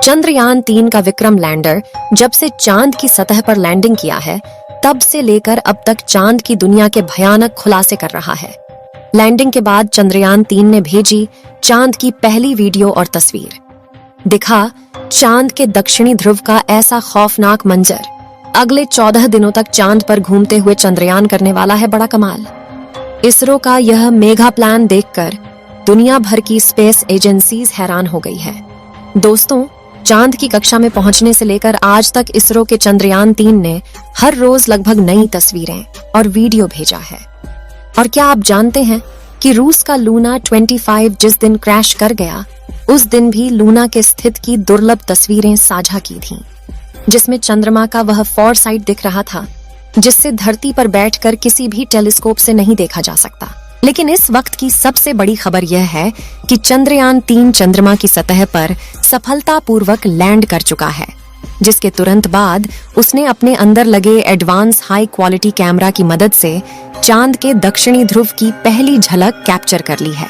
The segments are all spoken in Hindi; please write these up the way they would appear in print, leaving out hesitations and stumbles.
चंद्रयान-3 का विक्रम लैंडर जब से चांद की सतह पर लैंडिंग किया है, तब से लेकर अब तक चांद की दुनिया के भयानक खुलासे कर रहा है। लैंडिंग के बाद चंद्रयान-3 ने भेजी चांद की पहली वीडियो और तस्वीर। दिखा चांद के दक्षिणी ध्रुव का ऐसा खौफनाक मंजर। अगले 14 दिनों तक चांद पर घूमते हुए चंद्रयान करने वाला है बड़ा कमाल। इसरो का यह मेगा प्लान देखकर दुनिया भर की स्पेस एजेंसीज हैरान हो गई है। दोस्तों, चांद की कक्षा में पहुंचने से लेकर आज तक इसरो के चंद्रयान-3 ने हर रोज लगभग नई तस्वीरें और वीडियो भेजा है। और क्या आप जानते हैं कि रूस का लूना 25 जिस दिन क्रैश कर गया, उस दिन भी लूना के स्थित की दुर्लभ तस्वीरें साझा की थीं, जिसमें चंद्रमा का वह फॉरसाइट दिख रहा था जिससे धरती पर बैठकर किसी भी टेलीस्कोप से नहीं देखा जा सकता। लेकिन इस वक्त की सबसे बड़ी खबर यह है कि चंद्रयान-3 चंद्रमा की सतह पर सफलतापूर्वक लैंड कर चुका है, जिसके तुरंत बाद उसने अपने अंदर लगे एडवांस हाई क्वालिटी कैमरा की मदद से चांद के दक्षिणी ध्रुव की पहली झलक कैप्चर कर ली है।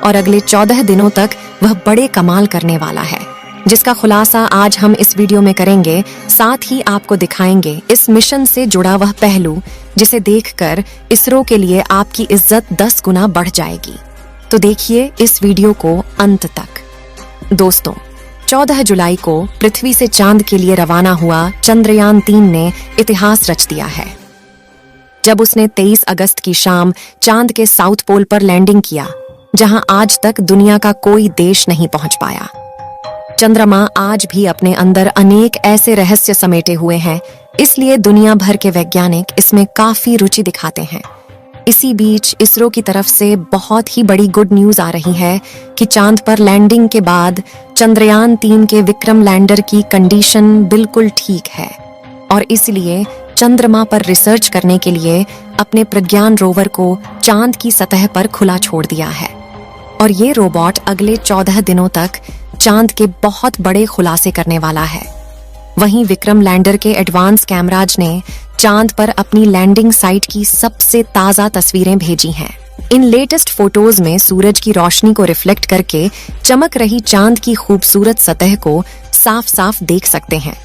और अगले 14 दिनों तक वह बड़े कमाल करने वाला है, जिसका खुलासा आज हम इस वीडियो में करेंगे। साथ ही आपको दिखाएंगे इस मिशन से जुड़ा वह पहलू जिसे देखकर इसरो के लिए आपकी इज्जत 10 गुना बढ़ जाएगी। तो देखिए इस वीडियो को अंत तक। दोस्तों, 14 जुलाई को पृथ्वी से चांद के लिए रवाना हुआ चंद्रयान-3 ने इतिहास रच दिया है, जब उसने 23 अगस्त की शाम चांद के साउथ पोल पर लैंडिंग किया, जहां आज तक दुनिया का कोई देश नहीं पहुंच पाया। चंद्रमा आज भी अपने अंदर अनेक ऐसे रहस्य समेटे हुए हैं, इसलिए दुनिया भर के वैज्ञानिक इसमें काफी रुचि दिखाते हैं। इसी बीच इसरो की तरफ से बहुत ही बड़ी गुड न्यूज आ रही है कि चांद पर लैंडिंग के बाद चंद्रयान-3 के विक्रम लैंडर की कंडीशन बिल्कुल ठीक है, और इसलिए चंद्रमा पर रिसर्च करने के लिए अपने प्रज्ञान रोवर को चांद की सतह पर खुला छोड़ दिया है। और ये रोबोट अगले 14 दिनों तक चांद के बहुत बड़े खुलासे करने वाला है। वहीं विक्रम लैंडर के एडवांस कैमराज ने चांद पर अपनी लैंडिंग साइट की सबसे ताजा तस्वीरें भेजी हैं। इन लेटेस्ट फोटोज में सूरज की रोशनी को रिफ्लेक्ट करके चमक रही चांद की खूबसूरत सतह को साफ साफ देख सकते हैं।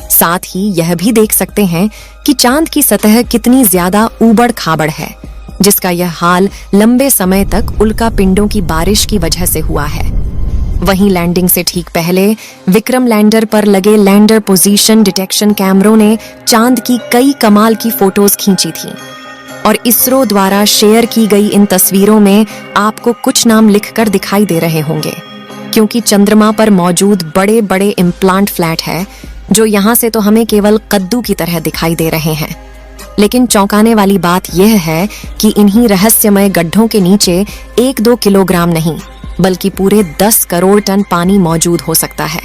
साथ ही यह भी देख सकते हैं कि चांद की सतह कितनी ज्यादा ऊबड़ खाबड़ है, जिसका यह हाल लंबे समय तक उल्का पिंडों की बारिश की वजह से हुआ है। वहीं लैंडिंग से ठीक पहले विक्रम लैंडर पर लगे लैंडर पोजीशन डिटेक्शन कैमरों ने चांद की कई कमाल की फोटोज खींची थी। और इसरो द्वारा शेयर की गई इन तस्वीरों में आपको कुछ नाम लिखकर दिखाई दे रहे होंगे, क्योंकि चंद्रमा पर मौजूद बड़े बड़े इम्प्लांट फ्लैट है, जो यहाँ से तो हमें केवल कद्दू की तरह दिखाई दे रहे हैं। लेकिन चौंकाने वाली बात यह है कि इन्हीं रहस्यमय गड्ढों के नीचे 1-2 किलोग्राम नहीं, बल्कि पूरे 10 करोड़ टन पानी मौजूद हो सकता है,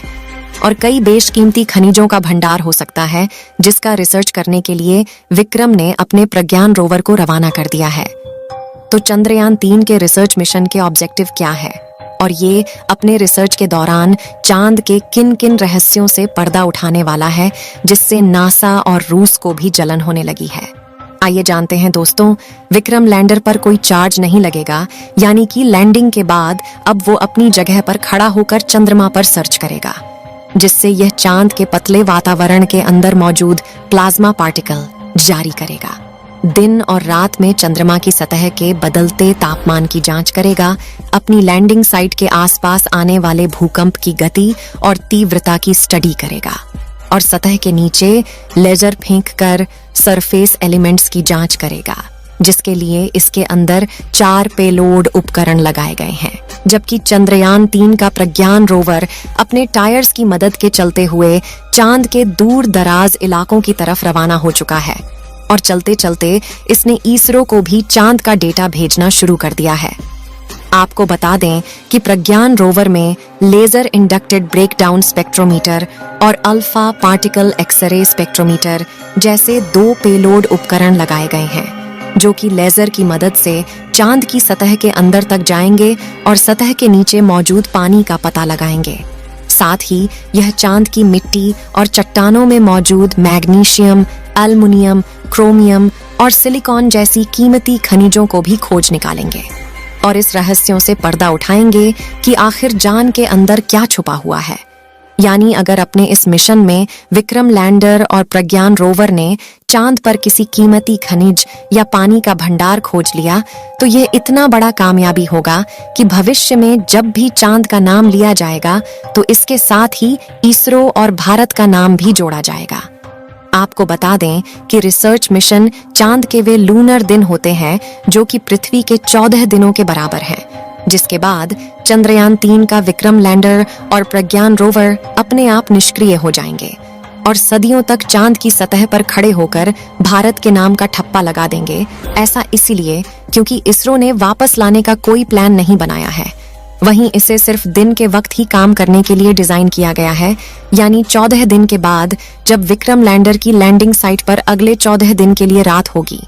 और कई बेशकीमती खनिजों का भंडार हो सकता है, जिसका रिसर्च करने के लिए विक्रम ने अपने प्रज्ञान रोवर को रवाना कर दिया है। तो चंद्रयान-3 के रिसर्च मिशन के ऑब्जेक्टिव क्या है, और ये अपने रिसर्च के दौरान चांद के किन किन रहस्यों से पर्दा उठाने वाला है, जिससे नासा और रूस को भी जलन होने लगी है। आइए जानते हैं दोस्तों। विक्रम लैंडर पर कोई चार्ज नहीं लगेगा, यानी कि लैंडिंग के बाद अब वो अपनी जगह पर खड़ा होकर चंद्रमा पर सर्च करेगा, जिससे यह चांद के पतले वातावरण के अंदर मौजूद प्लाज्मा पार्टिकल जारी करेगा। दिन और रात में चंद्रमा की सतह के बदलते तापमान की जांच करेगा, अपनी लैंडिंग साइट के आसपास आने वाले भूकंप की गति और तीव्रता की स्टडी करेगा, और सतह के नीचे लेजर फेंककर सरफेस एलिमेंट्स की जांच करेगा, जिसके लिए इसके अंदर 4 पेलोड उपकरण लगाए गए हैं। जबकि चंद्रयान-3 का प्रज्ञान रोवर अपने टायर्स की मदद के चलते हुए चांद के दूर दराज इलाकों की तरफ रवाना हो चुका है, और चलते चलते इसने इसरो को भी चांद का डेटा भेजना शुरू कर दिया है। आपको बता दें कि प्रज्ञान रोवर में लेजर इंडक्टेड ब्रेकडाउन स्पेक्ट्रोमीटर और अल्फा पार्टिकल एक्सरे स्पेक्ट्रोमीटर जैसे 2 पेलोड उपकरण लगाए गए हैं, जो कि लेजर की मदद से चांद की सतह के अंदर तक जाएंगे और सतह के नीचे मौजूद पानी का पता लगाएंगे। साथ ही यह चांद की मिट्टी और चट्टानों में मौजूद मैग्नीशियम, एल्युमिनियम, क्रोमियम और सिलिकॉन जैसी कीमती खनिजों को भी खोज निकालेंगे, और इस रहस्यों से पर्दा उठाएंगे कि आखिर जान के अंदर क्या छुपा हुआ है। यानी अगर अपने इस मिशन में विक्रम लैंडर और प्रज्ञान रोवर ने चांद पर किसी कीमती खनिज या पानी का भंडार खोज लिया तो यह इतना बड़ा कामयाबी होगा कि भविष्य में जब भी चांद का नाम लिया जाएगा तो इसके साथ ही इसरो और भारत का नाम भी जोड़ा जाएगा। आपको बता दें कि रिसर्च मिशन चांद के वे लूनर दिन होते हैं जो कि पृथ्वी के 14 दिनों के बराबर हैं, जिसके बाद चंद्रयान 3 का विक्रम लैंडर और प्रज्ञान रोवर अपने आप निष्क्रिय हो जाएंगे और सदियों तक चांद की सतह पर खड़े होकर भारत के नाम का ठप्पा लगा देंगे। ऐसा इसीलिए क्योंकि इसरो ने वापस लाने का कोई प्लान नहीं बनाया है। वहीं इसे सिर्फ दिन के वक्त ही काम करने के लिए डिजाइन किया गया है, यानी 14 दिन के बाद जब विक्रम लैंडर की लैंडिंग साइट पर अगले 14 दिन के लिए रात होगी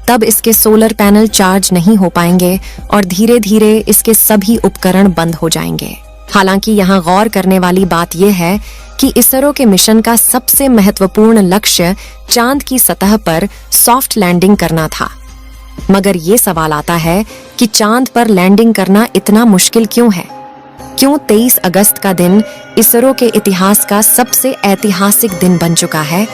तब इसके सोलर पैनल चार्ज नहीं हो पाएंगे और धीरे धीरे इसके सभी उपकरण बंद हो जाएंगे। हालांकि यहाँ गौर करने वाली बात यह है कि इसरो के मिशन का सबसे महत्वपूर्ण लक्ष्य चांद की सतह पर सॉफ्ट लैंडिंग करना था। मगर ये सवाल आता है कि चांद पर लैंडिंग करना इतना मुश्किल क्यों है? क्यों 23 अगस्त का दिन इसरो के इतिहास का सबसे ऐतिहासिक दिन बन चुका है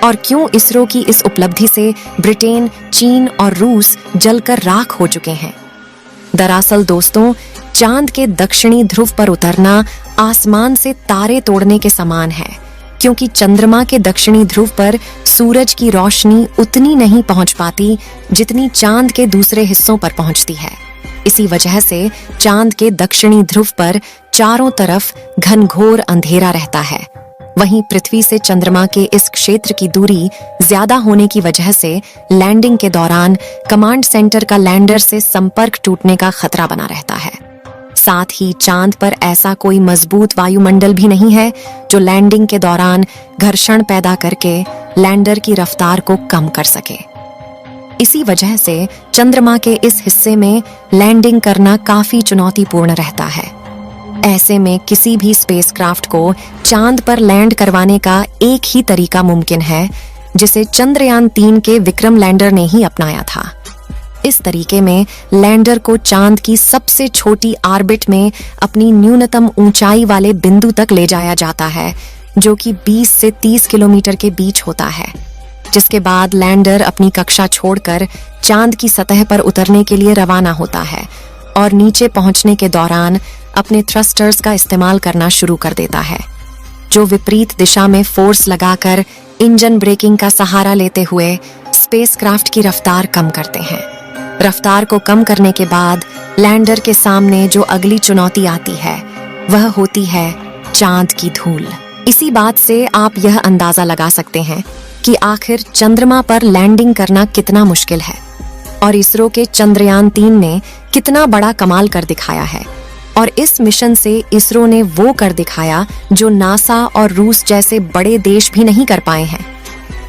और क्यों इसरो की इस उपलब्धि से ब्रिटेन, चीन और रूस जलकर राख हो चुके हैं? दरअसल दोस्तों, चांद के दक्षिणी ध्रुव पर उतरना आसमान से तारे तोड़ने के समान है, क्योंकि चंद्रमा के दक्षिणी ध्रुव पर सूरज की रोशनी उतनी नहीं पहुंच पाती जितनी चांद के दूसरे हिस्सों पर पहुंचती है। इसी वजह से चांद के दक्षिणी ध्रुव पर चारों तरफ घनघोर अंधेरा रहता है। वहीं पृथ्वी से चंद्रमा के इस क्षेत्र की दूरी ज्यादा होने की वजह से लैंडिंग के दौरान कमांड सेंटर का लैंडर से संपर्क टूटने का खतरा बना रहता है। साथ ही चांद पर ऐसा कोई मजबूत वायुमंडल भी नहीं है जो लैंडिंग के दौरान घर्षण पैदा करके लैंडर की रफ्तार को कम कर सके। इसी वजह से चंद्रमा के इस हिस्से में लैंडिंग करना काफी चुनौतीपूर्ण रहता है। ऐसे में किसी भी स्पेसक्राफ्ट को चांद पर लैंड करवाने का एक ही तरीका मुमकिन है, जिसे चंद्रयान 3 के विक्रम लैंडर ने ही अपनाया था। इस तरीके में लैंडर को चांद की सबसे छोटी ऑर्बिट में अपनी न्यूनतम ऊंचाई वाले बिंदु तक ले जाया जाता है, जो कि 20 से 30 किलोमीटर के बीच होता है, जिसके बाद लैंडर अपनी कक्षा छोड़कर चांद की सतह पर उतरने के लिए रवाना होता है और नीचे पहुंचने के दौरान अपने थ्रस्टर्स का इस्तेमाल करना शुरू कर देता है, जो विपरीत दिशा में फोर्स लगाकर इंजन ब्रेकिंग का सहारा लेते हुए स्पेसक्राफ्ट की रफ्तार कम करते हैं। रफ्तार को कम करने के बाद लैंडर के सामने जो अगली चुनौती आती है वह होती है चांद की धूल। इसी बात से आप यह अंदाजा लगा सकते हैं कि आखिर चंद्रमा पर लैंडिंग करना कितना मुश्किल है और इसरो के चंद्रयान 3 ने कितना बड़ा कमाल कर दिखाया है। और इस मिशन से इसरो ने वो कर दिखाया जो नासा और रूस जैसे बड़े देश भी नहीं कर पाए हैं।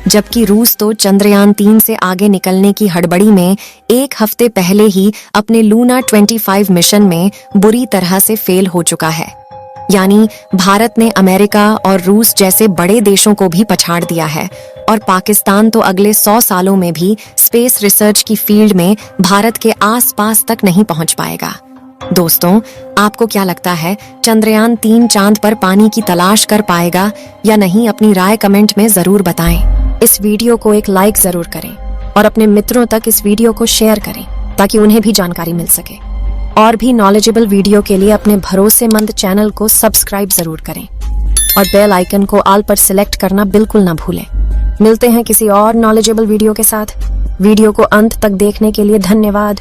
जबकि रूस तो चंद्रयान 3 से आगे निकलने की हड़बड़ी में एक हफ्ते पहले ही अपने लूना 25 मिशन में बुरी तरह से फेल हो चुका है। यानी भारत ने अमेरिका और रूस जैसे बड़े देशों को भी पछाड़ दिया है और पाकिस्तान तो अगले 100 सालों में भी स्पेस रिसर्च की फील्ड में भारत के आसपास तक नहीं पहुंच पाएगा। दोस्तों, आपको क्या लगता है, चंद्रयान 3 चांद पर पानी की तलाश कर पाएगा या नहीं? अपनी राय कमेंट में जरूर बताएं। इस वीडियो को एक लाइक जरूर करें और अपने मित्रों तक इस वीडियो को शेयर करें ताकि उन्हें भी जानकारी मिल सके। और भी नॉलेजेबल वीडियो के लिए अपने भरोसेमंद चैनल को सब्सक्राइब जरूर करें और बेल आइकन को ऑल पर सिलेक्ट करना बिल्कुल ना भूलें। मिलते हैं किसी और नॉलेजेबल वीडियो के साथ। वीडियो को अंत तक देखने के लिए धन्यवाद।